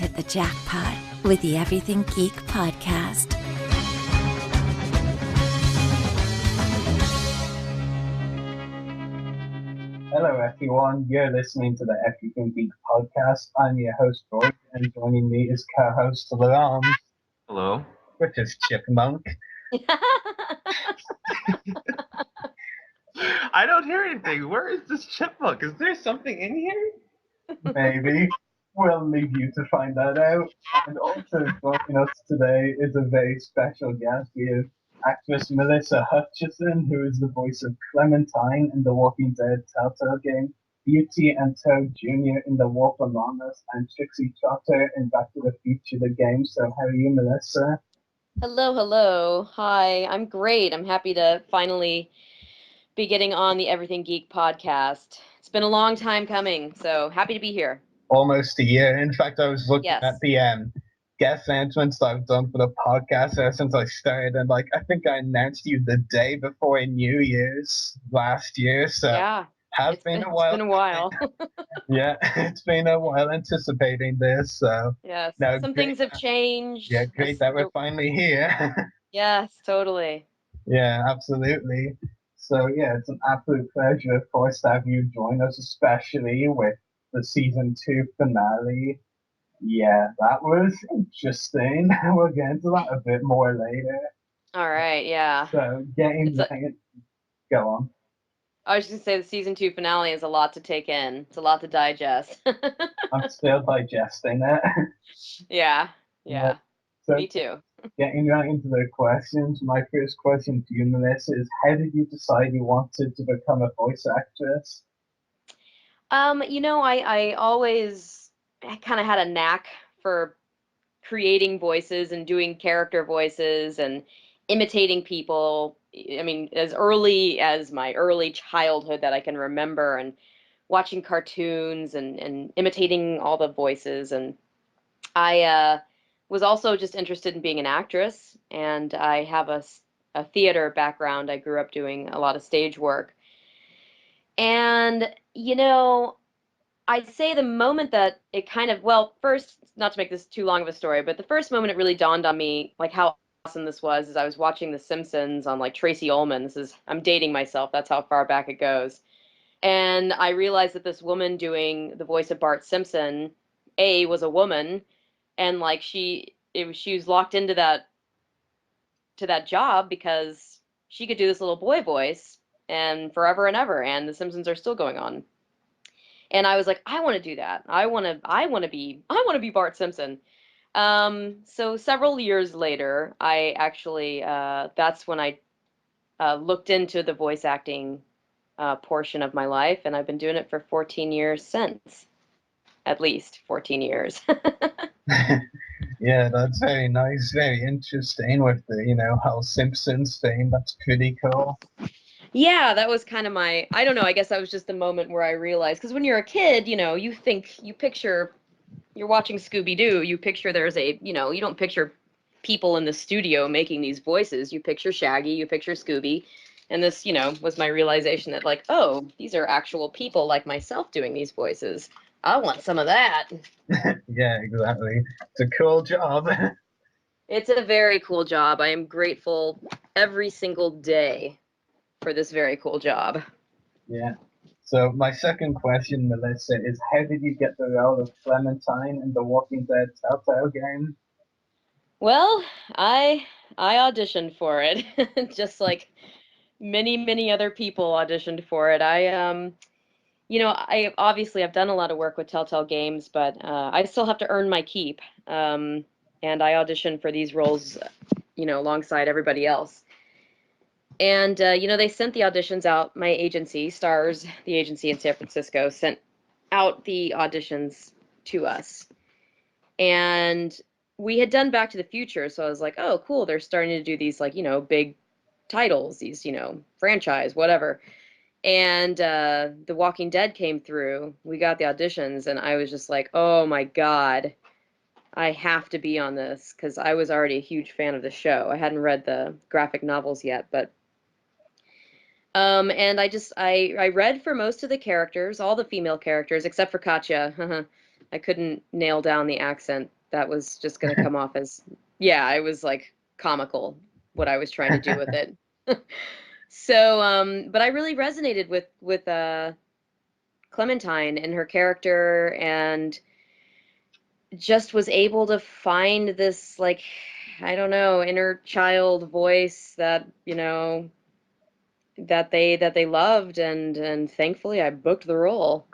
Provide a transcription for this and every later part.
hit the jackpot with the Everything Geek podcast. Hello everyone, you're listening to the Everything Geek podcast. I'm your host George, and joining me is co-host Laurent. Hello. Which is Chipmunk. I don't hear anything. Where is this chipmunk? Is there something in here? Maybe. We'll leave you to find that out. And also joining us today is a very special guest. We have actress Melissa Hutchison, who is the voice of Clementine in the Walking Dead Telltale game, Beauty and Toad Jr. in The Wolf Among Us, and Trixie Trotter in Back to the Future the game. So how are you, Melissa? Hello. Hi, I'm great. I'm happy to finally be getting on the Everything Geek podcast. It's been a long time coming, so happy to be here. Almost a year. In fact, I was looking Yes. at the guest announcements that I've done for the podcast ever since I started, and I think I announced you the day before New Year's last year. So Yeah, It's been a while. It's been a while. Yeah, it's been a while anticipating this. So Yes, no, some great. things have changed. Yeah, great that we're finally here. Yes, totally. Yeah, absolutely. So yeah, it's an absolute pleasure, of course, to have you join us, especially with the season 2 finale. Yeah, that was interesting. We'll get into that a bit more later. All right, yeah. So getting go on. I was just gonna say the season 2 finale is a lot to take in. It's a lot to digest. I'm still digesting it. Yeah. So Me too. getting right into the questions, my first question to you, Melissa, is how did you decide you wanted to become a voice actress? I always kind of had a knack for creating voices and doing character voices and imitating people. I mean, as early as my early childhood that I can remember, and watching cartoons and imitating all the voices. And I was also just interested in being an actress, and I have a theater background. I grew up doing a lot of stage work. And, I'd say the moment that it kind of, well, first, not to make this too long of a story, but the first moment it really dawned on me, like how awesome this was, is I was watching The Simpsons on like Tracy Ullman. I'm dating myself. That's how far back it goes. And I realized that this woman doing the voice of Bart Simpson, was a woman, and like she was locked into that job because she could do this little boy voice and forever and ever, and The Simpsons are still going on. And I was like, I want to do that. I want to be Bart Simpson. So several years later, I actually that's when I looked into the voice acting portion of my life, and I've been doing it for 14 years since. At least 14 years. Yeah, that's very nice, very interesting with the whole Simpsons thing. That's pretty cool. Yeah, that was kind of I don't know, I guess that was just the moment where I realized, because when you're a kid, you picture, you're watching Scooby-Doo, you picture you don't picture people in the studio making these voices. You picture Shaggy, you picture Scooby, and this, was my realization that like, oh, these are actual people like myself doing these voices. I want some of that. Yeah, exactly. It's a cool job. It's a very cool job. I am grateful every single day for this very cool job. Yeah. So my second question, Melissa, is how did you get the role of Clementine in the Walking Dead Telltale game? Well, I auditioned for it, just like many other people auditioned for it. I obviously I've done a lot of work with Telltale Games, but I still have to earn my keep. And I auditioned for these roles, alongside everybody else. And they sent the auditions out. My agency, Stars, the agency in San Francisco, sent out the auditions to us. And we had done Back to the Future, so I was like, oh, cool, they're starting to do these like, big titles, these, franchise, whatever. And The Walking Dead came through. We got the auditions, and I was just like, oh my God, I have to be on this, because I was already a huge fan of the show. I hadn't read the graphic novels yet, but and I read for most of the characters, all the female characters except for Katya. I couldn't nail down the accent. That was just going to come off as, yeah, it was like comical what I was trying to do with it. So, but I really resonated with Clementine and her character, and just was able to find this, like, I don't know, inner child voice that, you know, that they loved, and thankfully I booked the role.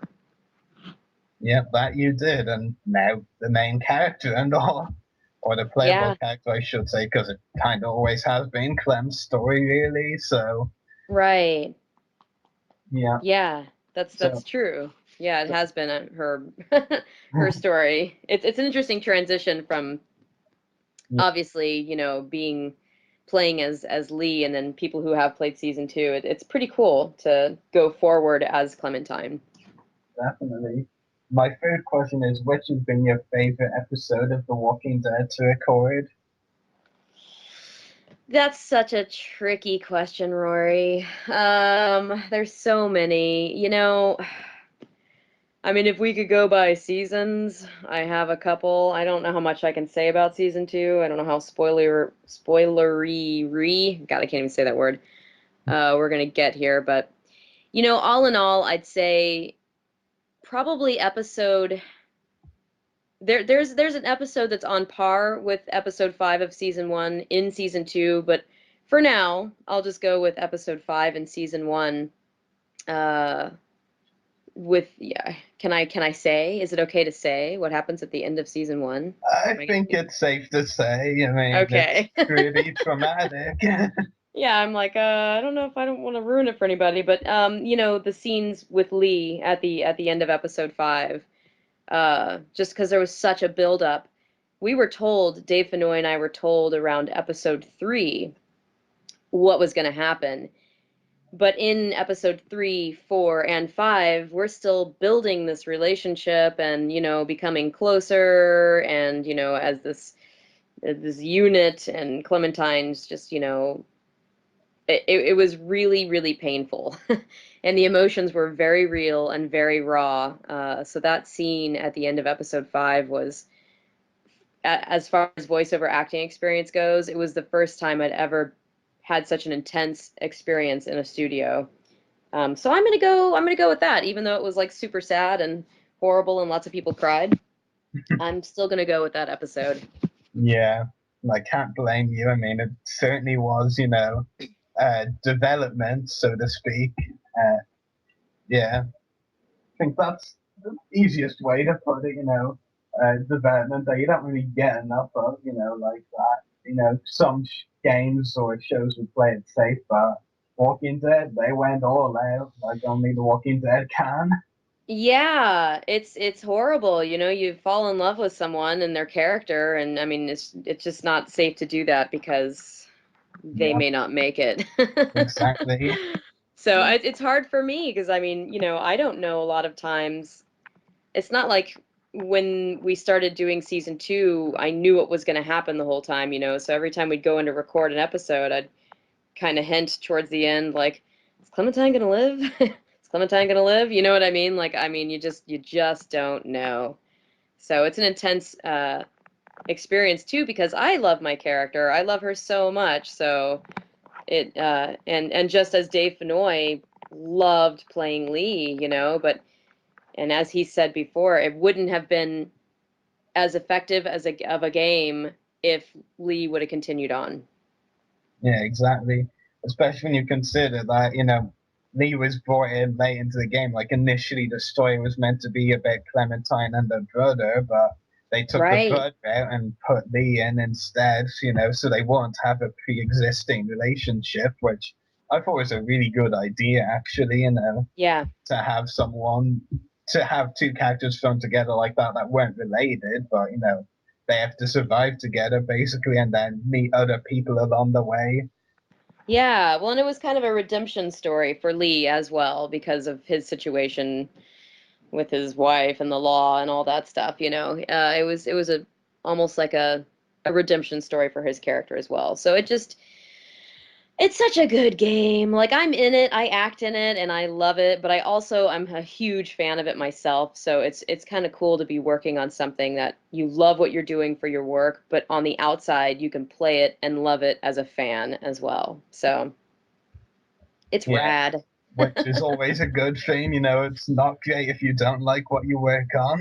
Yep, that you did, and now the main character and all, or the playable Yeah, character, I should say, because it kind of always has been Clem's story, really. So right. yeah, Yeah, that's so true. Yeah, it has been her her story. It's an interesting transition from, obviously, you know, being playing as Lee, and then people who have played season 2. It's pretty cool to go forward as Clementine. definitely. My third question is, which has been your favorite episode of The Walking Dead to record? That's such a tricky question, Rory. There's so many. You know, I mean, if we could go by seasons, I have a couple. I don't know how much I can say about season 2. I don't know how spoilery. God, I can't even say that word. We're gonna get here, but you know, all in all, I'd say probably episode. There's an episode that's on par with episode 5 of season 1 in season 2, but for now, I'll just go with episode 5 in season 1. Uh, with, yeah, can I say? Is it okay to say what happens at the end of season 1? I think it's safe to say. I mean, it's Okay. pretty traumatic. Yeah, I'm like, I don't know if I don't want to ruin it for anybody, but you know, the scenes with Lee at the end of episode 5, just because there was such a buildup. We were told, Dave Fennoy and I were told around episode 3 what was going to happen. But in episode 3, 4, and 5, we're still building this relationship and, you know, becoming closer, and, you know, as this unit, and Clementine's just, you know, it was really, really painful. And the emotions were very real and very raw. So that scene at the end of episode 5 was, as far as voiceover acting experience goes, it was the first time I'd ever had such an intense experience in a studio. So I'm gonna go with that, even though it was like super sad and horrible and lots of people cried. I'm still gonna go with that episode. Yeah, I can't blame you. I mean, it certainly was, development, so to speak. Uh, yeah, I think that's the easiest way to put it, development that you don't really get enough of, like that. Some games or shows would play it safe, but Walking Dead, they went all out, like only The Walking Dead can. Yeah, it's horrible. You know, you fall in love with someone and their character, and I mean, it's just not safe to do that because they Yeah, may not make it. exactly. So it's hard for me because I mean, you know, I don't know a lot of times. It's not like when we started doing season 2, I knew what was going to happen the whole time, you know. So every time we'd go in to record an episode, I'd kind of hint towards the end, like, is Clementine gonna live? Is Clementine gonna live? You know what I mean? Like, I mean, you just don't know. So it's an intense experience too, because I love my character. I love her so much. So it and just as Dave Fennoy loved playing Lee, you know, but and as he said before, it wouldn't have been as effective as a game if Lee would have continued on. Yeah, exactly. Especially when you consider that, Lee was brought in late into the game. Like initially the story was meant to be about Clementine and her brother, but they took the Right. brother out and put Lee in instead, so they won't have a pre-existing relationship, which I thought was a really good idea actually, Yeah. to have two characters thrown together like that weren't related, but they have to survive together basically and then meet other people along the way. Yeah, well, and it was kind of a redemption story for Lee as well because of his situation with his wife and the law and all that stuff, you know. It was a almost like a redemption story for his character as well. So it just It's such a good game. Like I'm in it, I act in it, and I love it, but I'm a huge fan of it myself. So it's kind of cool to be working on something that you love what you're doing for your work, but on the outside you can play it and love it as a fan as well. So it's Yeah, rad. which is always a good thing. It's not great if you don't like what you work on.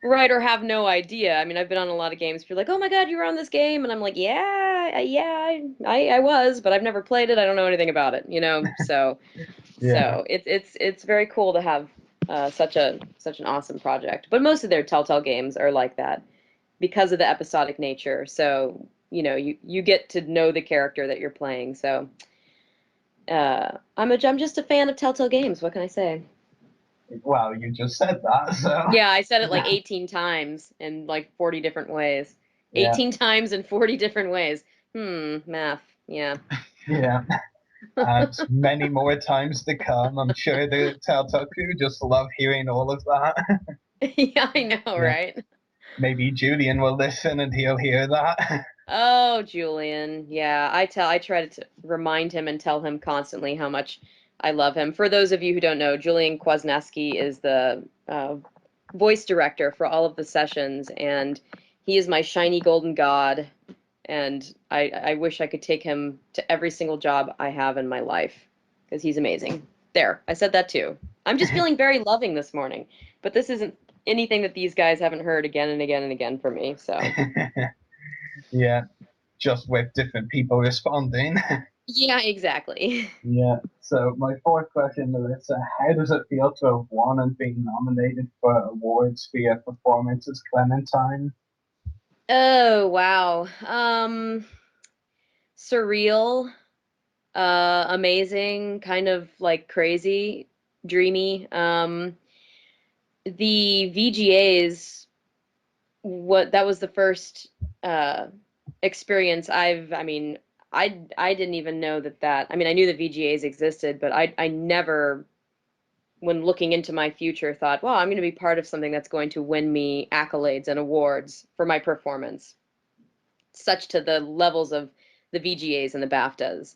Right, or have no idea. I mean, I've been on a lot of games. People are like, "Oh my God, you were on this game," and I'm like, "Yeah, yeah, I was, but I've never played it. I don't know anything about it." So Yeah, it's very cool to have such an awesome project. But most of their Telltale games are like that because of the episodic nature. So you get to know the character that you're playing. So I'm just a fan of Telltale games. What can I say? well, you just said that, so Yeah, I said it like 18 times in like 40 different ways. yeah, 18 times in 40 different ways. Math. Yeah. yeah. And many more times to come. I'm sure the Telltale crew just love hearing all of that. Yeah, I know, Yeah, right? maybe Julian will listen and he'll hear that. Oh, Julian. Yeah, I try to remind him and tell him constantly how much I love him. For those of you who don't know, Julian Kwasniewski is the voice director for all of the sessions, and he is my shiny golden god. And I wish I could take him to every single job I have in my life because he's amazing. There, I said that too. I'm just feeling very loving this morning, but this isn't anything that these guys haven't heard again and again and again from me. So. Yeah, just with different people responding. Yeah, exactly. Yeah. So my fourth question, Melissa, how does it feel to have won and been nominated for awards for your performance as Clementine? Oh, wow. Surreal, amazing, kind of like crazy, dreamy. The VGAs, what that was the first uh experience I mean, I didn't even know that I mean, I knew the VGAs existed, but I never when looking into my future thought, well, I'm going to be part of something that's going to win me accolades and awards for my performance, such to the levels of the VGAs and the BAFTAs.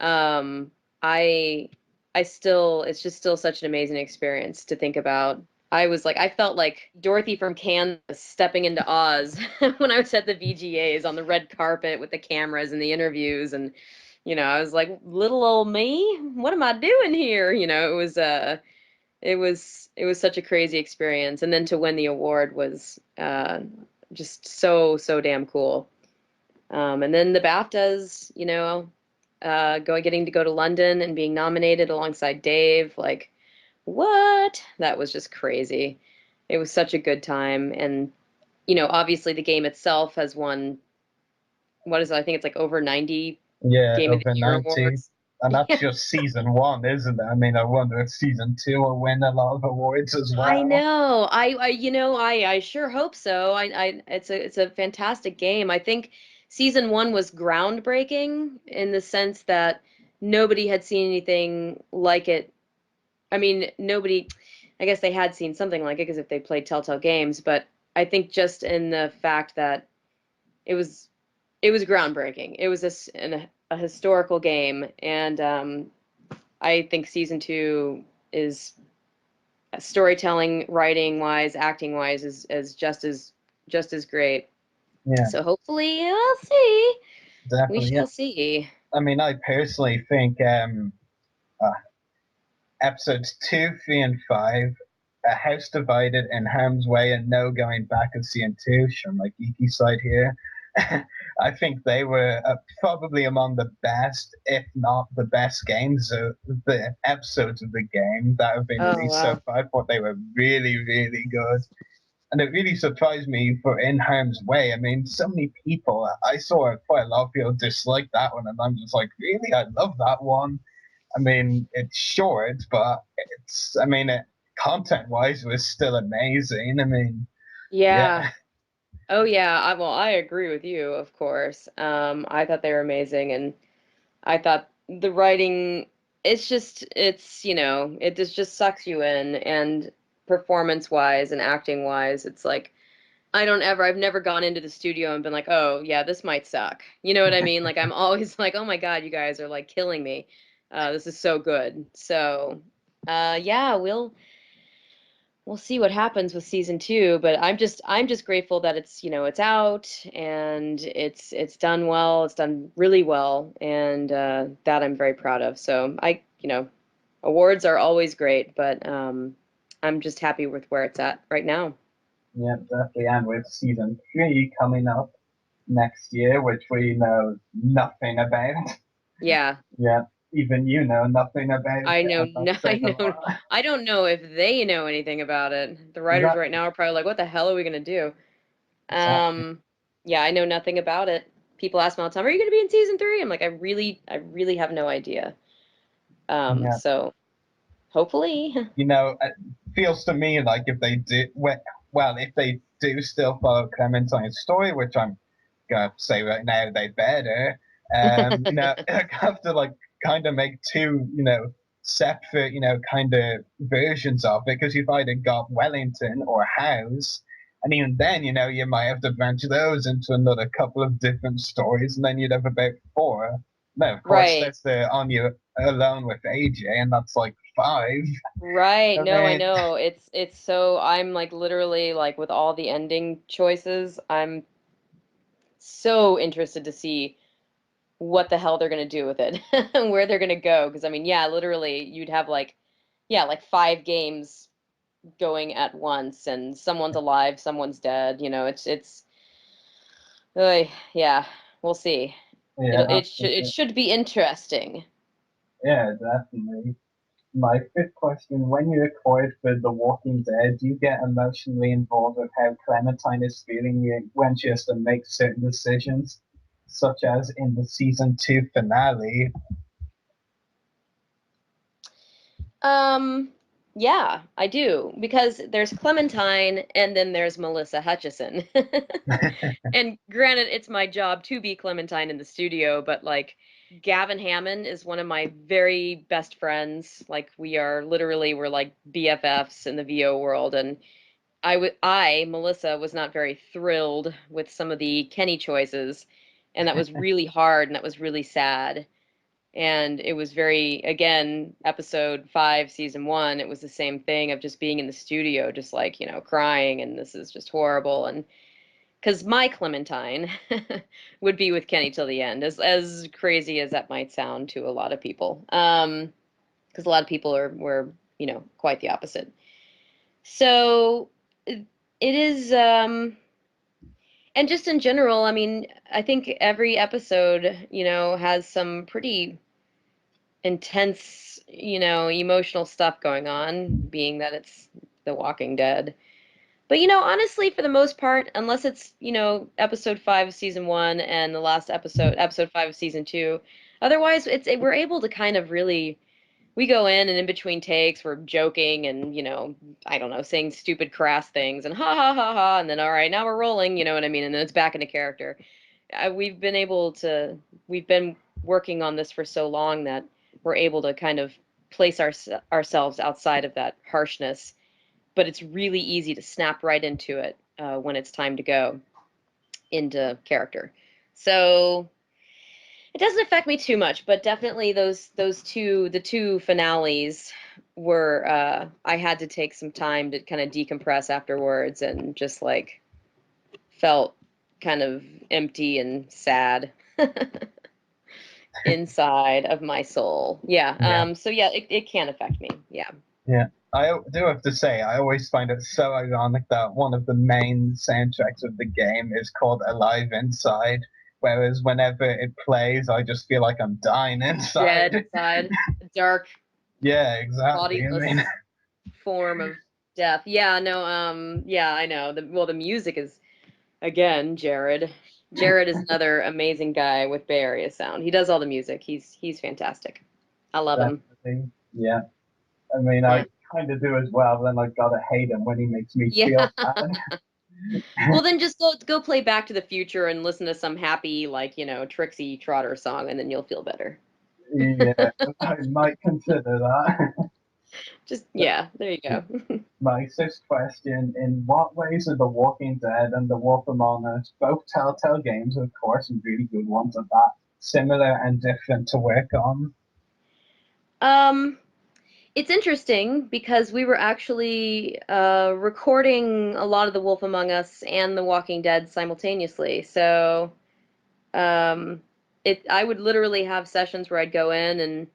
Um, I I still it's just still such an amazing experience to think about. I felt like Dorothy from Kansas stepping into Oz when I was at the VGAs on the red carpet with the cameras and the interviews, and I was like, little old me, what am I doing here? It was such a crazy experience, and then to win the award was just so damn cool. And then the BAFTAs, getting to go to London and being nominated alongside Dave, like what? That was just crazy. It was such a good time, and obviously the game itself has won what is it? I think it's like over 90 Yeah, Game of the over Year 90. awards. And that's Yeah, just season one, isn't it? I mean, I wonder if season two will win a lot of awards as I well. know. I sure hope so. It's a fantastic game. I think season one was groundbreaking in the sense that nobody had seen anything like it. I mean, nobody, I guess they had seen something like it because if they played Telltale games, but I think just in the fact that it was it was groundbreaking. It was a historical game, and I think season two is storytelling, writing wise, acting wise is just as great. Yeah, So hopefully we'll see. We definitely. Yeah. shall see. I mean, I personally think uh, episodes two, three, and five, A House Divided and Harm's Way, and No Going Back and seeing two, from my geeky side here. I think they were probably among the best, if not the best games of the episodes of the game that have been Oh released so wow. far. I thought they were really, really good. And it really surprised me for In Harm's Way. I mean, so many people, I saw quite a lot of people dislike that one, and I'm just like, really? I love that one. I mean, it's short, but content wise, it was still amazing. I mean, Yeah. yeah, Oh yeah. I agree with you, of course. I thought they were amazing, and I thought the writing it just sucks you in, and performance wise and acting wise, it's like I've never gone into the studio and been like, oh yeah, this might suck. You know what I mean? Like I'm always like, oh my God, you guys are like killing me. This is so good. So, yeah, we'll see what happens with season two, but I'm just grateful that it's out and it's done well. It's done really well, and that I'm very proud of. So awards are always great, but I'm just happy with where it's at right now. Yeah, definitely. And with season 3 coming up next year, which we know nothing about. Yeah, Yeah, even you know nothing about it, I know. and No, that's I saying a know. lot. I don't know if they know anything about it. The writers right Exactly. now are probably like, "What the hell are we gonna do?" Exactly. Yeah, I know nothing about it. People ask me all the time, "Are you gonna be in season three?" I'm like, I really have no idea. Yeah. So hopefully. It feels to me like if they do, well, if they do still follow Clementine's story, which I'm gonna say right now they better, I have to like kind of make two, separate, kind of versions of it, because you've either got Wellington or House, and even then, you might have to branch those into another couple of different stories, and then you'd have about four. No, of course, Right. there's the On You Alone with AJ, and that's like five. Right. I No, I mean, know. It's so I'm like literally like with all the ending choices, I'm so interested to see what the hell they're gonna do with it and where they're gonna go. Because I mean, yeah, literally you'd have like yeah, like five games going at once and someone's alive, someone's dead, it's yeah, we'll see. yeah, It should be interesting. yeah, definitely. My fifth question: when you acquired for The Walking Dead, do you get emotionally involved with how Clementine is feeling when she has to make certain decisions, such as in the season 2 finale? Um, yeah, I do because there's Clementine and then there's Melissa Hutchison. And granted, it's my job to be Clementine in the studio, but like Gavin Hammond is one of my very best friends. Like we're like BFFs in the VO world, and Melissa, was not very thrilled with some of the Kenny choices, and that was really hard and that was really sad. And it was very, again, episode 5, season 1, it was the same thing of just being in the studio, just like, crying, and this is just horrible. And because my Clementine would be with Kenny till the end, as crazy as that might sound to a lot of people. Because a lot of people were, quite the opposite. So it is, and just in general, I mean, I think every episode, has some pretty intense, emotional stuff going on, being that it's The Walking Dead. But honestly, for the most part, unless it's, episode 5 of season 1 and the last episode 5 of season 2, otherwise we're able to kind of really we go in between takes, we're joking and, I don't know, saying stupid crass things and ha ha ha ha, and then all right, now we're rolling, you know what I mean? And then it's back into character. We've been working on this for so long that we're able to kind of place ourselves outside of that harshness, but it's really easy to snap right into it when it's time to go into character. So it doesn't affect me too much, but definitely the two finales were I had to take some time to kind of decompress afterwards and just like felt kind of empty and sad inside of my soul. Yeah. Yeah, So yeah, it can affect me. Yeah. yeah. I do have to say, I always find it so ironic that one of the main soundtracks of the game is called Alive Inside, whereas whenever it plays, I just feel like I'm dying Dead inside. inside, dark, Yeah, exactly. I bodiless mean, form of death. Yeah, no, yeah, I know. The music is again, Jared. Jared is another amazing guy with Bay Area sound. He does all the music. He's fantastic. I love him. definitely. Yeah. I mean, Yeah. I kind of do as well. Then I gotta hate him when he makes me Yeah. feel bad. Well, then just go play Back to the Future and listen to some happy, like, Trixie Trotter song, and then you'll feel better. Yeah, I might consider that. Just, yeah, there you go. my sixth question, in what ways are The Walking Dead and The Wolf Among Us, both Telltale games, of course, and really good ones at that, similar and different to work on? Um, it's interesting because we were actually recording a lot of The Wolf Among Us and The Walking Dead simultaneously. So I would literally have sessions where I'd go in and,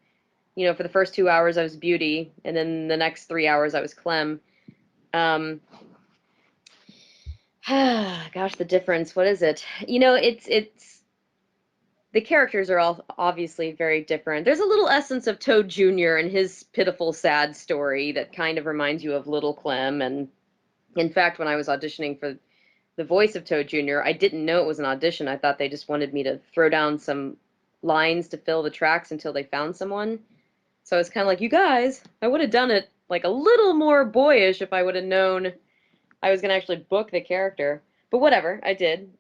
for the first 2 hours I was Beauty, and then the next 3 hours I was Clem. Um, gosh, the difference. What is it? It's the characters are all obviously very different. There's a little essence of Toad Jr. and his pitiful, sad story that kind of reminds you of Little Clem. And in fact, when I was auditioning for the voice of Toad Jr., I didn't know it was an audition. I thought they just wanted me to throw down some lines to fill the tracks until they found someone. So I was kind of like, you guys, I would have done it like a little more boyish if I would have known I was going to actually book the character. But whatever, I did.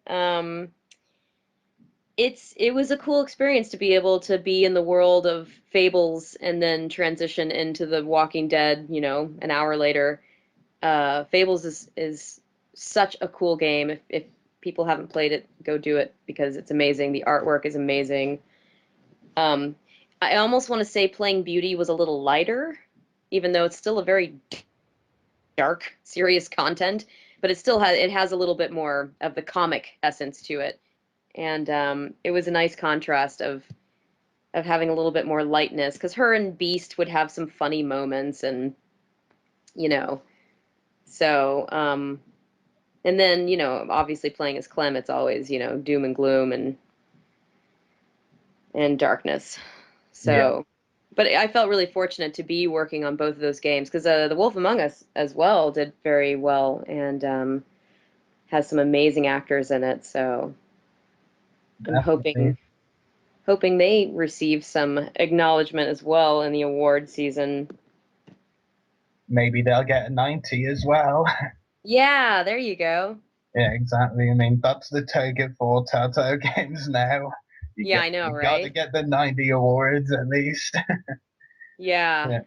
It was a cool experience to be able to be in the world of Fables and then transition into The Walking Dead, an hour later. Fables is such a cool game. If people haven't played it, go do it because it's amazing. The artwork is amazing. I almost want to say playing Beauty was a little lighter, even though it's still a very dark, serious content, but it has a little bit more of the comic essence to it. And it was a nice contrast of having a little bit more lightness, because her and Beast would have some funny moments, and so and then obviously playing as Clem, it's always doom and gloom and darkness. So, Yeah. but I felt really fortunate to be working on both of those games, because The Wolf Among Us as well did very well, and has some amazing actors in it. So I'm Definitely. hoping they receive some acknowledgement as well in the award season. Maybe they'll get a 90 as well. Yeah, there you go. Yeah, exactly. I mean, that's the target for Telltale games now. Yeah, I know, You got to right? get the 90 awards at least. Yeah. Yeah. I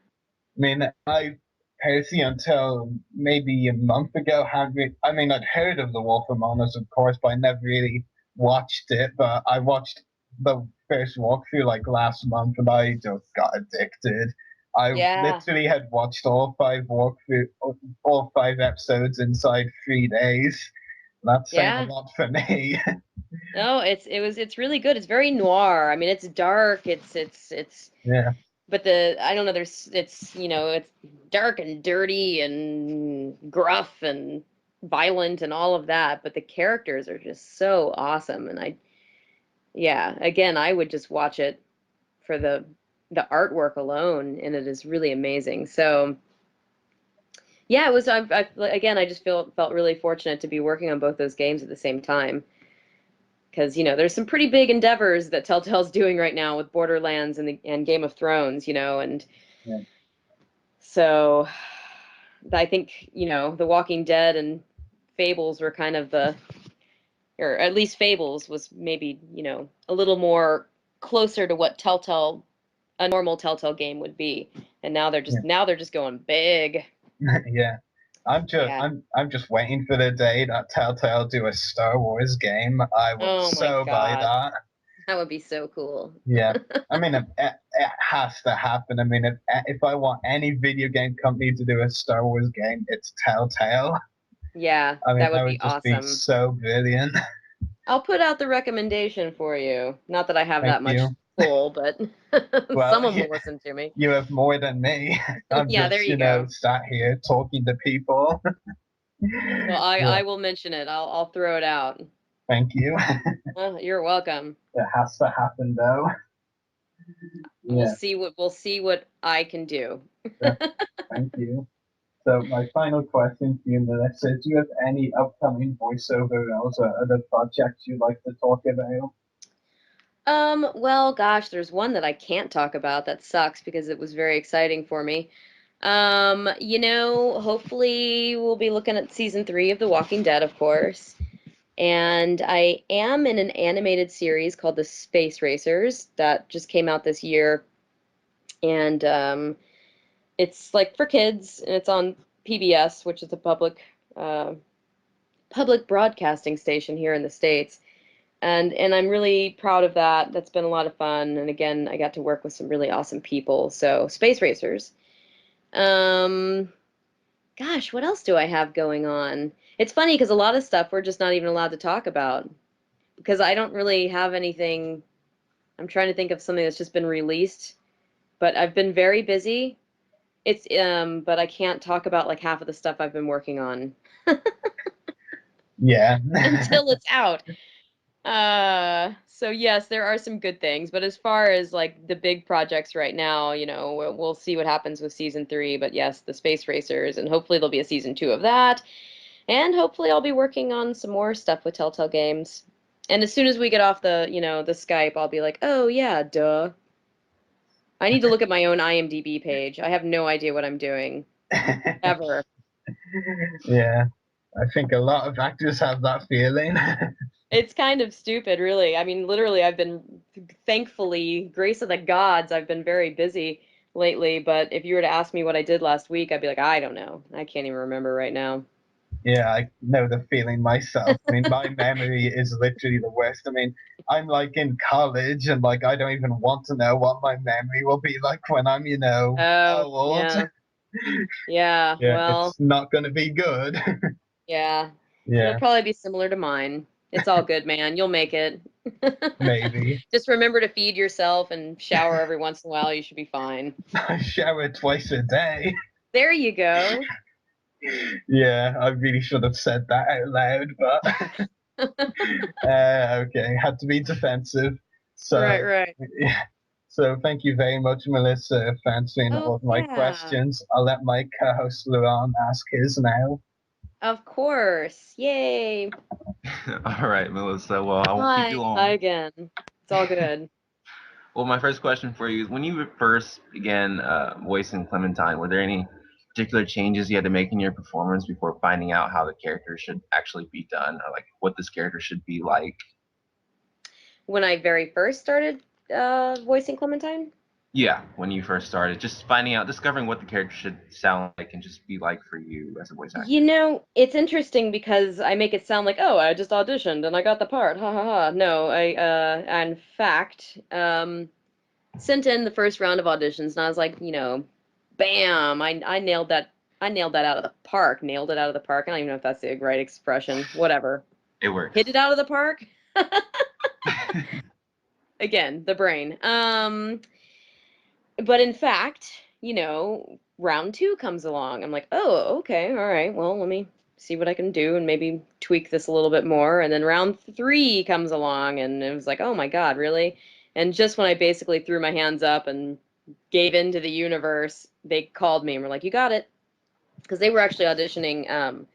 mean, I personally, until maybe a month ago, I mean, I'd heard of The Wolf Among Us, of course, but I never really watched it. But I watched the first walkthrough like last month, and I just got addicted. I Yeah. literally had watched all 5 episodes inside 3 days. That's saying a Yeah. lot for me. No, it's really good. It's very noir. I mean, it's dark. It's Yeah, but I don't know, it's dark and dirty and gruff and violent and all of that, but the characters are just so awesome. And yeah, again, I would just watch it for the artwork alone, and it is really amazing. So yeah, it was. Again, I just felt really fortunate to be working on both those games at the same time, because there's some pretty big endeavors that Telltale's doing right now with Borderlands and Game of Thrones, and yeah, so I think The Walking Dead and Fables were kind of or at least Fables was maybe a little more closer to what a normal Telltale game would be, and now they're just going big. yeah. Yeah. I'm just waiting for the day that Telltale do a Star Wars game. I will Oh my so buy God, that. that would be so cool. Yeah. I mean, it has to happen. I mean, if I want any video game company to do a Star Wars game, it's Telltale. Yeah, I mean, that that would be would just be awesome. so brilliant. I'll put out the recommendation for you. Not that I have Thank that much you. pull, but Well, someone will listen to me. you have more than me. I'm Yeah, there just, you go. sat here talking to people. Well, I Yeah. I will mention it. I'll throw it out. Thank you. Oh, you're welcome. It has to happen, though. Yeah. We'll see what I can do. Thank you. So my final question for you, Melissa, do you have any upcoming voiceover roles or other projects you'd like to talk about? Well, gosh, there's one that I can't talk about that sucks because it was very exciting for me. Hopefully we'll be looking at season 3 of The Walking Dead, of course. And I am in an animated series called The Space Racers that just came out this year. And it's like for kids, and it's on PBS, which is a public broadcasting station here in the States. And I'm really proud of that. That's been a lot of fun. And again, I got to work with some really awesome people. So Space Racers. Um, Gosh, what else do I have going on? It's funny because a lot of stuff we're just not even allowed to talk about because I don't really have anything. I'm trying to think of something that's just been released, but I've been very busy. But I can't talk about like half of the stuff I've been working on Yeah. until it's out. So yes, there are some good things, but as far as like the big projects right now, we'll see what happens with season 3. But yes, the Space Racers, and hopefully there'll be a season 2 of that, and hopefully I'll be working on some more stuff with Telltale Games. And as soon as we get off the Skype, I'll be like, oh yeah, duh. I need to look at my own IMDb page. I have no idea what I'm doing ever. Yeah. I think a lot of actors have that feeling. It's kind of stupid, really. I mean, literally, I've been, thankfully, grace of the gods, I've been very busy lately. But if you were to ask me what I did last week, I'd be like, I don't know. I can't even remember right now. Yeah, I know the feeling myself. I mean, my memory is literally the worst. I mean, I'm like in college and like I don't even want to know what my memory will be like when I'm, Oh, old. yeah. Yeah, Yeah, well, it's not going to be good. yeah. It'll Yeah, probably be similar to mine. It's all good, man. You'll make it. maybe. Just remember to feed yourself and shower every once in a while. You should be fine. I shower twice a day. There you go. Yeah, I really should have said that out loud, but okay, had to be defensive. Right, So, right. yeah. So thank you very much, Melissa, for answering all Oh, of my yeah. questions. I'll let my co-host Luan ask his now. Of course. Yay. All right, Melissa. Well, I won't keep Hi. you Hi long. again. It's all good. Well, my first question for you is: when you first began voicing Clementine, were there any particular changes you had to make in your performance before finding out how the character should actually be done, or like what this character should be like? When I very first started voicing Clementine, Yeah, when you first started, just finding out, discovering what the character should sound like and just be like for you as a voice actor. it's interesting because I make it sound like, oh, I just auditioned and I got the part. Ha ha ha. No, I in fact sent in the first round of auditions and I was like, bam, I nailed that. I nailed that out of the park. Nailed it out of the park. I don't even know if that's the right expression. Whatever. It works. Hit it out of the park. Again, the brain. But in fact, round 2 comes along. I'm like, oh, okay, all right. Well, let me see what I can do and maybe tweak this a little bit more. And then round 3 comes along, and it was like, oh my God, really? And just when I basically threw my hands up and gave in to the universe, they called me and were like, you got it. Because they were actually auditioning,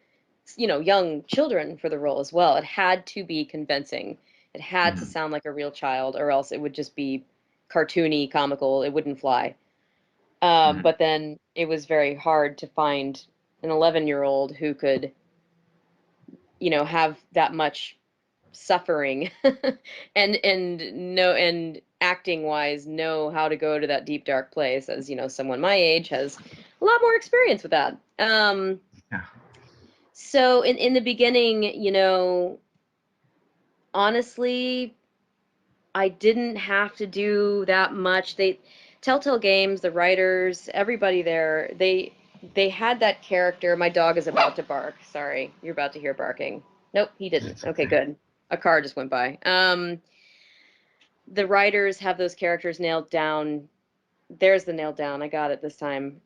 young children for the role as well. It had to be convincing. It had to Mhm. sound like a real child, or else it would just be cartoony, comical. It wouldn't fly. Mhm. But then it was very hard to find an 11-year-old who could, have that much suffering and acting wise know how to go to that deep dark place, as someone my age has a lot more experience with that. Yeah. So in the beginning, honestly, I didn't have to do that much. Telltale Games, the writers, everybody there, they had that character. My dog is about to bark. Sorry, you're about to hear barking. Nope, he didn't. It's Okay, okay. good. A car just went by. The writers have those characters nailed down. There's the nail down. I got it this time.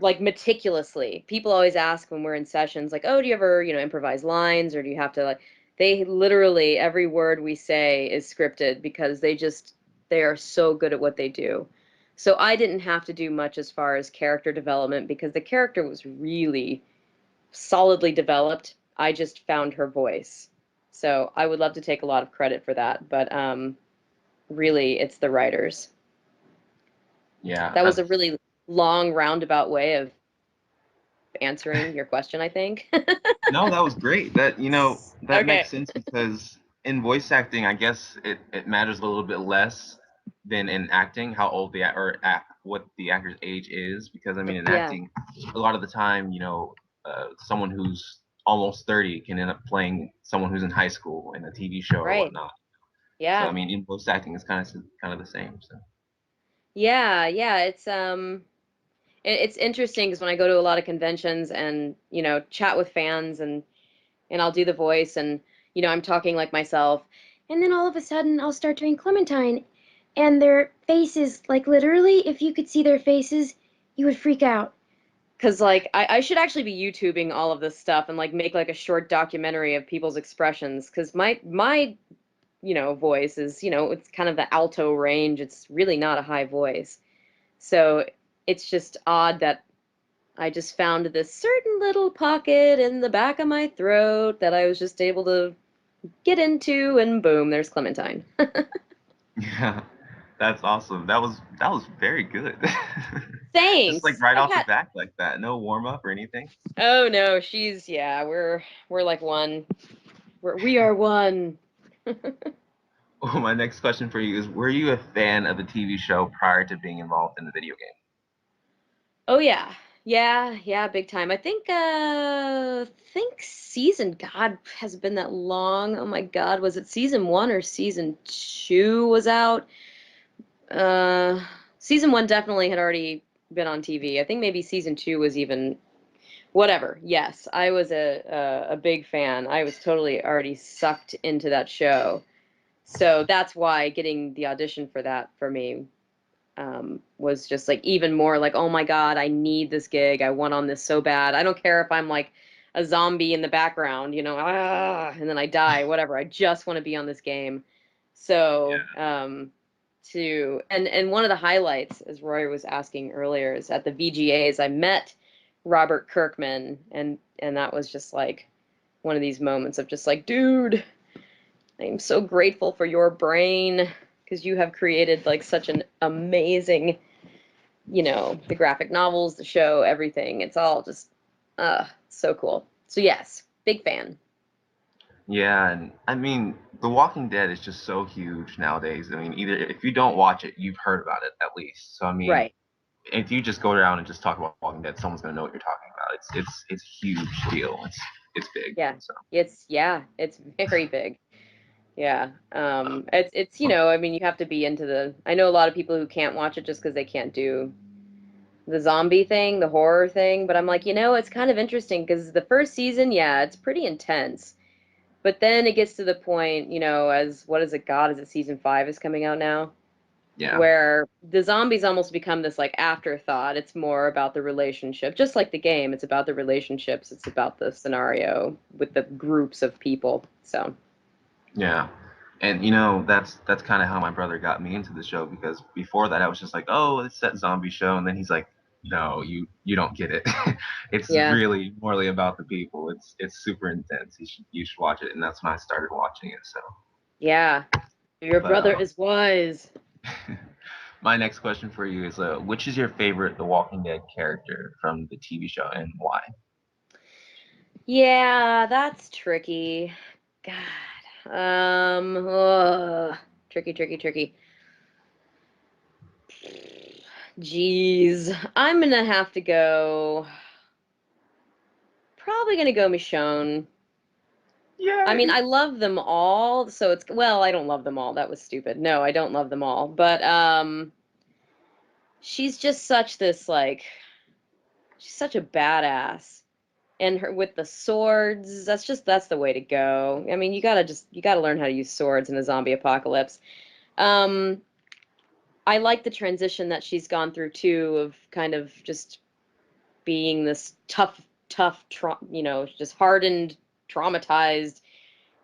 Like meticulously. People always ask when we're in sessions, like, "Oh, do you ever, improvise lines, or do you have to like?" They literally every word we say is scripted because they are so good at what they do. So I didn't have to do much as far as character development because the character was really solidly developed. I just found her voice. So I would love to take a lot of credit for that, but really it's the writers. Yeah, That was a that's really long roundabout way of answering your question, I think. no, that was great. That Okay. makes sense because in voice acting, I guess it matters a little bit less than in acting how old what the actor's age is, because I mean, in Yeah. acting, a lot of the time, someone who's almost 30 can end up playing someone who's in high school in a TV show or Right. whatnot. Yeah. So I mean, in voice acting, it's kind of the same. So Yeah, yeah, it's interesting because when I go to a lot of conventions and, chat with fans and I'll do the voice and, I'm talking like myself, and then all of a sudden I'll start doing Clementine and their faces, like literally, if you could see their faces, you would freak out. Cause like I should actually be YouTubing all of this stuff and like make like a short documentary of people's expressions. Cause my voice is, it's kind of the alto range. It's really not a high voice. So it's just odd that I just found this certain little pocket in the back of my throat that I was just able to get into, and boom, there's Clementine. yeah, that's awesome. That was very good. Just like Thanks. right I've off the had. bat like that. No warm up or anything. Oh no, we're like one. We are one. Well, my next question for you is: were you a fan of the TV show prior to being involved in the video game? Oh yeah. Yeah, big time. I think season, God, has it been that long? Oh my God, was it season 1 or season 2 was out? Uh Season 1 definitely had already been on TV. I think maybe season 2 was even whatever. Yes, I was a big fan. I was totally already sucked into that show. So that's why getting the audition for that for me was just like even more like, oh my God, I need this gig. I want on this so bad. I don't care if I'm like a zombie in the background, and then I die, whatever. I just want to be on this game. So, and one of the highlights, as Roy was asking earlier, is at the VGAs, I met Robert Kirkman, and that was just like one of these moments of just like, dude, I'm so grateful for your brain because you have created like such an amazing, the graphic novels, the show, everything. It's all just so cool. So yes, big fan. Yeah, and I mean, The Walking Dead is just so huge nowadays. I mean, either if you don't watch it, you've heard about it at least. So I mean, Right. if you just go around and just talk about Walking Dead, someone's gonna know what you're talking about. It's a huge deal. It's big. Yeah. So It's very big. Yeah. It's I mean, you have to be into I know a lot of people who can't watch it just because they can't do the zombie thing, the horror thing, but I'm like, it's kind of interesting because the first season, yeah, it's pretty intense. But then it gets to the point, as what is it, God, is it season 5 is coming out now? yeah, Where the zombies almost become this like afterthought. It's more about the relationship, just like the game. It's about the relationships. It's about the scenario with the groups of people. So, yeah. And that's kind of how my brother got me into the show, because before that I was just like, oh, it's that zombie show, and then he's like, no, you don't get it. It's yeah, really morely about the people. It's super intense. You should watch it, and that's when I started watching it. So, yeah. Your but brother is wise. my next question for you is, which is your favorite The Walking Dead character from the TV show, and why? Yeah, that's tricky. God. Tricky, tricky, tricky. Jeez. I'm gonna have to go. Probably gonna go Michonne. I Yeah. mean, I love them all, so well, I don't love them all. That was stupid. No, I don't love them all. But she's just such this like she's such a badass. And her with the swords, that's the way to go. I mean, you gotta learn how to use swords in a zombie apocalypse. Um I like the transition that she's gone through too of kind of just being this just hardened, traumatized,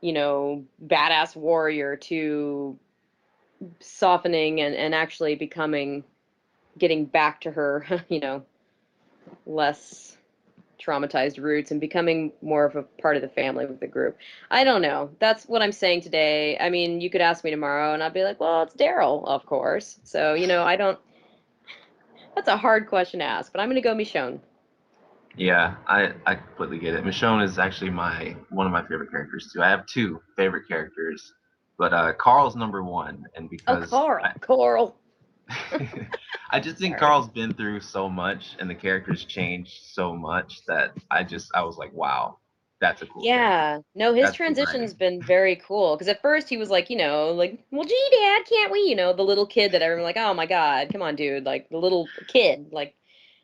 badass warrior to softening and actually getting back to her, less traumatized roots and becoming more of a part of the family with the group. I don't know. That's what I'm saying today. I mean, you could ask me tomorrow and I'd be like, well, it's Daryl, of course. So, I don't, that's a hard question to ask, but I'm going to go Michonne. Yeah, I completely get it. Michonne is actually one of my favorite characters too. I have two favorite characters, but Carl's number one, and Oh, because Coral. Coral. I just think Sorry. Carl's been through so much and the character's changed so much that I was like, wow, that's a cool character. Yeah, no, his That's cool transition's writing. been very cool. Because at first he was like, like, well, gee, Dad, can't we? The little kid that everyone like, oh my God, come on, dude, like the little kid, like,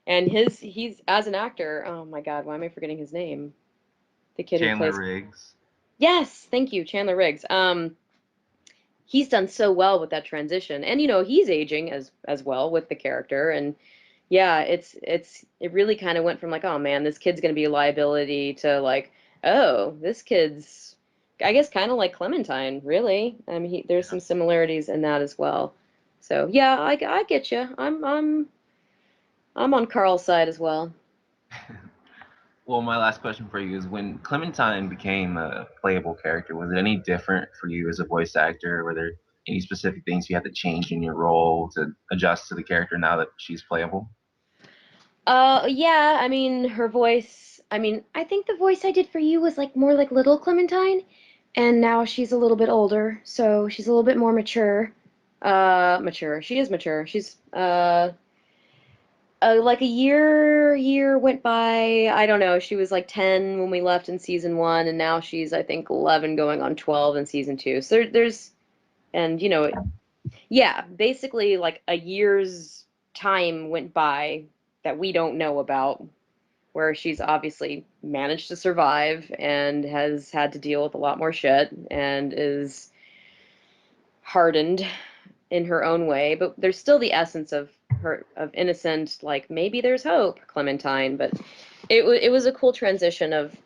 and he's as an actor, oh my God, why am I forgetting his name? The kid who Chandler plays, Riggs. yes, thank you, Chandler Riggs. He's done so well with that transition, and he's aging as well with the character, and yeah, it really kind of went from like, oh man, this kid's gonna be a liability to like, oh, this kid's, I guess, kind of like Clementine, really. I mean, there's Yeah. some similarities in that as well. So yeah, I get you. I'm on Carl's side as well. Well, my last question for you is when Clementine became a playable character, was it any different for you as a voice actor? Were there any specific things you had to change in your role to adjust to the character now that she's playable? Yeah, I mean, her voice, I mean, I think the voice I did for you was like more like little Clementine, and now she's a little bit older, so she's a little bit more mature. Mature. She is mature. She's like a year went by. I don't know. She was like 10 when we left in season 1, and now she's, I think, 11 going on 12 in season 2. So there's, and yeah, basically like a year's time went by that we don't know about, where she's obviously managed to survive and has had to deal with a lot more shit and is hardened in her own way, but there's still the essence of her, of innocent, like maybe there's hope, Clementine. But it was a cool transition of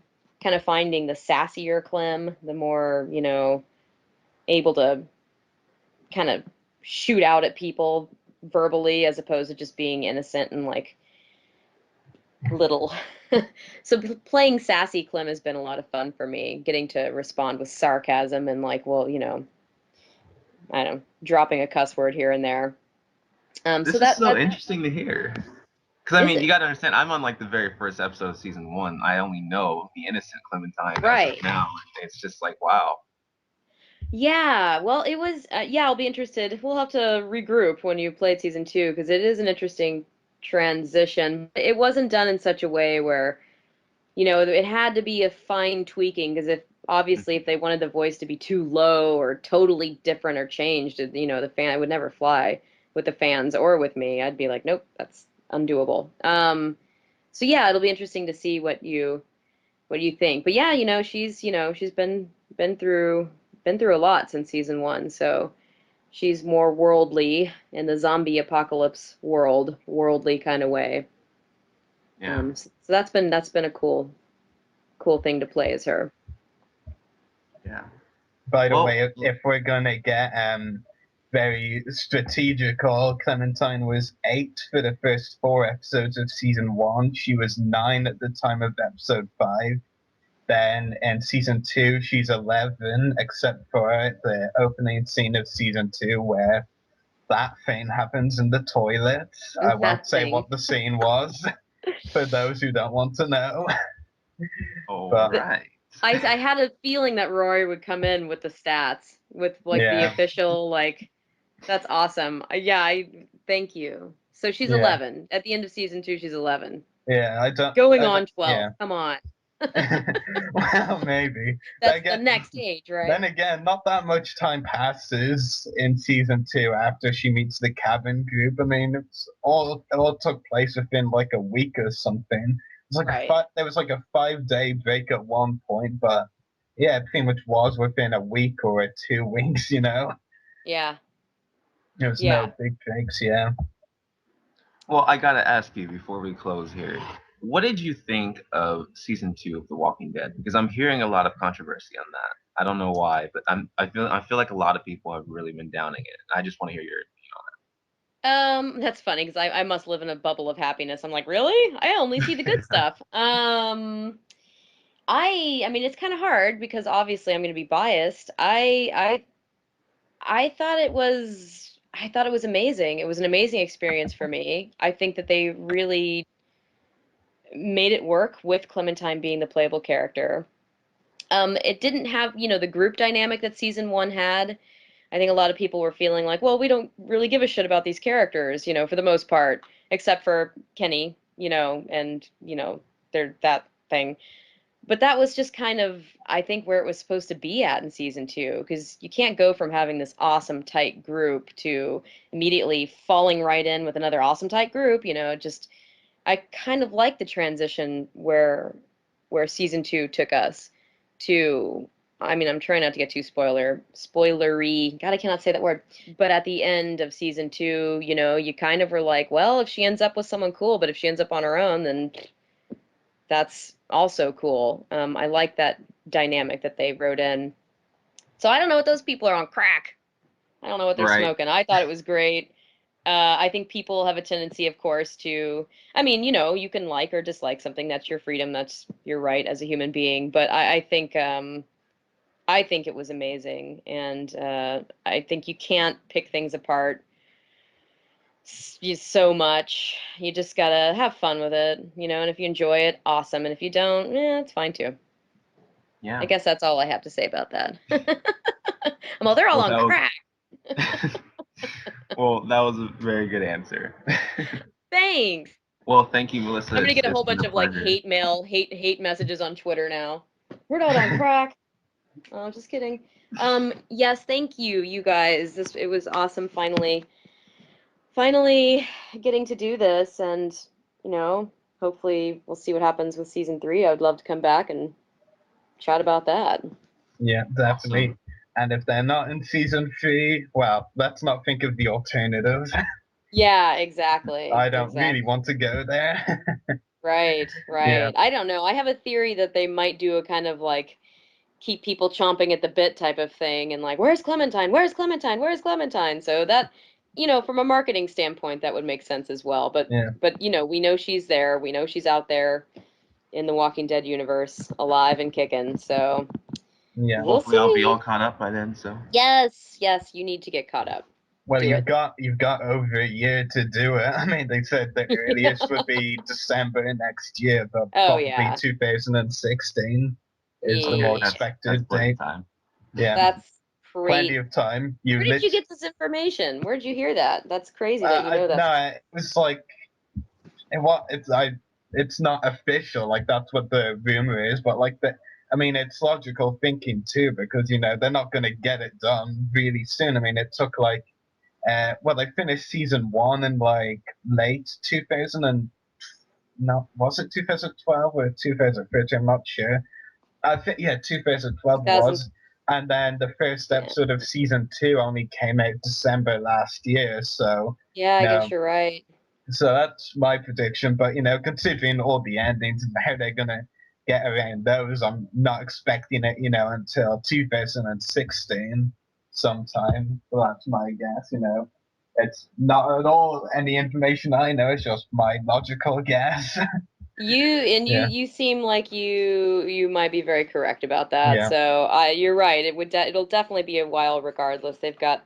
kind of finding the sassier Clem, the more able to kind of shoot out at people verbally, as opposed to just being innocent and like little. So playing sassy Clem has been a lot of fun for me, getting to respond with sarcasm and like, well, I don't know, dropping a cuss word here and there. So This is so that interesting to hear. Because I is mean, you it. got to understand, I'm on like the very first episode of season 1. I only know the innocent Clementine as of Right. now. It's just like, wow. Yeah. Well, it was. Yeah, I'll be interested. We'll have to regroup when you played season 2, because it is an interesting transition. It wasn't done in such a way where it had to be a fine tweaking, because if they wanted the voice to be too low or totally different or changed, the fan, it would never fly with the fans or with me. I'd be like, nope, that's undoable. So yeah, it'll be interesting to see what you think. But yeah, she's been through a lot since season 1, so she's more worldly in the zombie apocalypse worldly kind of way. Yeah. So that's been a cool thing to play as her. Yeah. By the Well, way, if we're gonna get very strategical, Clementine was 8 for the first 4 episodes of season 1. She was 9 at the time of episode 5. Then in season 2, she's 11, except for the opening scene of season 2 where that thing happens in the toilet. I won't That say thing. what the scene was for those who don't want to know. all But right. I had a feeling that Rory would come in with the stats, with like the yeah, official, like, that's awesome. Yeah, I thank you. So she's yeah, 11. At the end of season 2, she's 11. yeah. Going on 12. Yeah. Come on. Well, maybe. That's the next age, Then right? again, not that much time passes in season 2 after she meets the cabin group. I mean, it all took place within like a week or something. It's like Right. there was like a 5-day break at one point, but yeah, it pretty much was within a week or 2 weeks. Yeah. There was Yeah. no big breaks. Yeah. Well, I gotta ask you before we close here. What did you think of season 2 of The Walking Dead? Because I'm hearing a lot of controversy on that. I don't know why, but I feel like a lot of people have really been downing it. I just want to hear your That's funny because I must live in a bubble of happiness. I'm like, really? I only see the good stuff. I mean, it's kind of hard because obviously I'm going to be biased. I thought it was amazing. It was an amazing experience for me. I think that they really made it work with Clementine being the playable character. It didn't have, the group dynamic that season 1 had. I think a lot of people were feeling like, well, we don't really give a shit about these characters, for the most part, except for Kenny, and they're that thing. But that was just kind of, I think, where it was supposed to be at in season 2, because you can't go from having this awesome tight group to immediately falling right in with another awesome tight group. Just I kind of like the transition where season 2 took us to. I mean, I'm trying not to get too spoilery. God, I cannot say that word. But at the end of season 2, you kind of were like, well, if she ends up with someone cool, but if she ends up on her own, then that's also cool. I like that dynamic that they wrote in. So I don't know what those people are on crack. I don't know what they're Right. smoking. I thought it was great. I think people have a tendency, of course, to, I mean, you can like or dislike something. That's your freedom. That's your right as a human being. But I think it was amazing, and I think you can't pick things apart so much. You just gotta have fun with it, and if you enjoy it, awesome. And if you don't, it's fine too. Yeah. I guess that's all I have to say about that. Well, they're all on crack. Well, that was a very good answer. Thanks. Well, thank you, Melissa. I'm gonna get a whole It's been bunch a of like pleasure. hate mail, hate messages on Twitter now. We're not on crack. Oh, just kidding. Yes, thank you, you guys. It was awesome finally getting to do this, and hopefully we'll see what happens with season 3. I would love to come back and chat about that. Yeah, definitely. Awesome. And if they're not in season 3, well, let's not think of the alternative. Yeah, exactly. I don't Exactly. really want to go there. Right. Yeah. I don't know. I have a theory that they might do a kind of like keep people chomping at the bit type of thing, and like, where's Clementine? Where's Clementine? Where's Clementine? So that, from a marketing standpoint, that would make sense as well. But Yeah. we know she's there. We know she's out there in the Walking Dead universe, alive and kicking. So Yeah. we'll Hopefully, I'll be all see. caught up by then. So. Yes, you need to get caught up. Well, Do it. you've got over a year to do it. I mean, they said the earliest would be December next year, but Oh probably yeah. 2016 is the Yeah. more That's expected plenty date. of time. Yeah, That's plenty great. of time. Where did you get this information? Where did you hear that? That's crazy that you know that. No, it was like it's not official. Like that's what the rumor is, but I mean, it's logical thinking too, because they're not going to get it done really soon. I mean, it took well, they finished season 1 in like late 2000 and no, was it 2012 or 2013? I'm not sure. I think 2012 2000. was, and then the first Yeah. episode of season 2 only came out December last year. So Yeah, I guess you're right. so that's my prediction. But considering all the endings and how they're gonna get around those, I'm not expecting it, until 2016 sometime. Well, that's my guess. It's not at all any information I know. It's just my logical guess. Yeah. You seem like you might be very correct about that. Yeah. So you're right. It'll definitely be a while regardless. They've got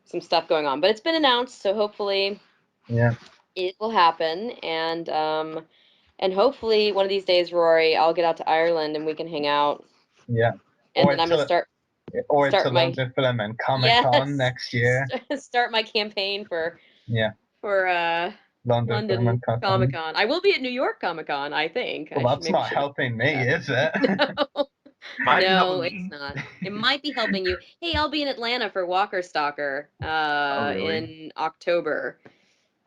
some stuff going on, but it's been announced, so hopefully Yeah. it will happen. And hopefully one of these days, Rory, I'll get out to Ireland and we can hang out. Yeah. And Or then I'm gonna start to my London Film and Comic Con next year. start my campaign for Yeah. London Film London and Comic Comic Con. Con. I will be at New York Comic Con, I think. Well, that's not helping me, is it? Might be No, helping it's me. not. It might be helping you. Hey, I'll be in Atlanta for Walker Stalker Oh, really? in October.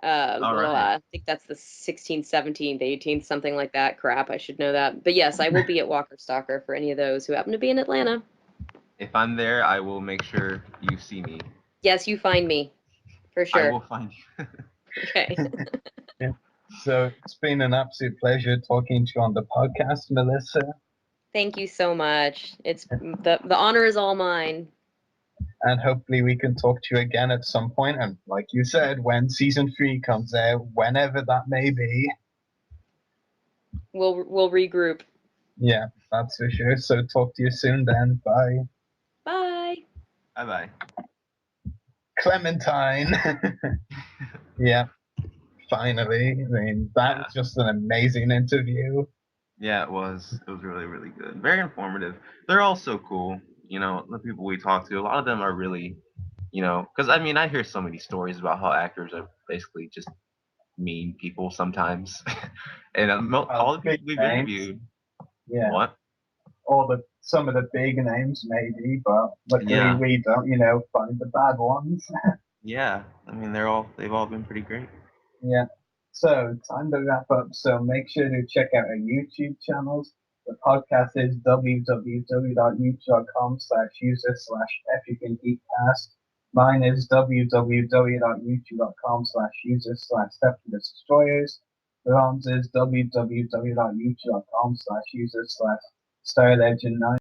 All right. I think that's the 16th, 17th, 18th, something like that. Crap, I should know that. But yes, I will be at Walker Stalker for any of those who happen to be in Atlanta. If I'm there, I will make sure you see me. Yes, you find me. For I sure. will find you. Okay. Yeah. So it's been an absolute pleasure talking to you on the podcast, Melissa. Thank you so much. It's the honor is all mine. And hopefully we can talk to you again at some point. And like you said, when season 3 comes out, whenever that may be. We'll regroup. Yeah, that's for sure. So talk to you soon then. Bye. Bye. Bye-bye. Clementine. Yeah, finally. I mean, that was just an amazing interview. Yeah, it was. It was really, really good. Very informative. They're all so cool. The people we talk to, a lot of them are really You know, because I mean, I hear so many stories about how actors are basically just mean people sometimes, and all the Big people we've names. interviewed. Yeah. What? Or some of the big names maybe, but luckily Yeah, we don't, find the bad ones. yeah. I mean, they've all been pretty great. Yeah. So time to wrap up. So make sure to check out our YouTube channels. The podcast is www.youtube.com/user/everythinggeekcast. Mine is www.youtube.com/user/destroyers. Ron's is www.youtube.com/user/starlegend9.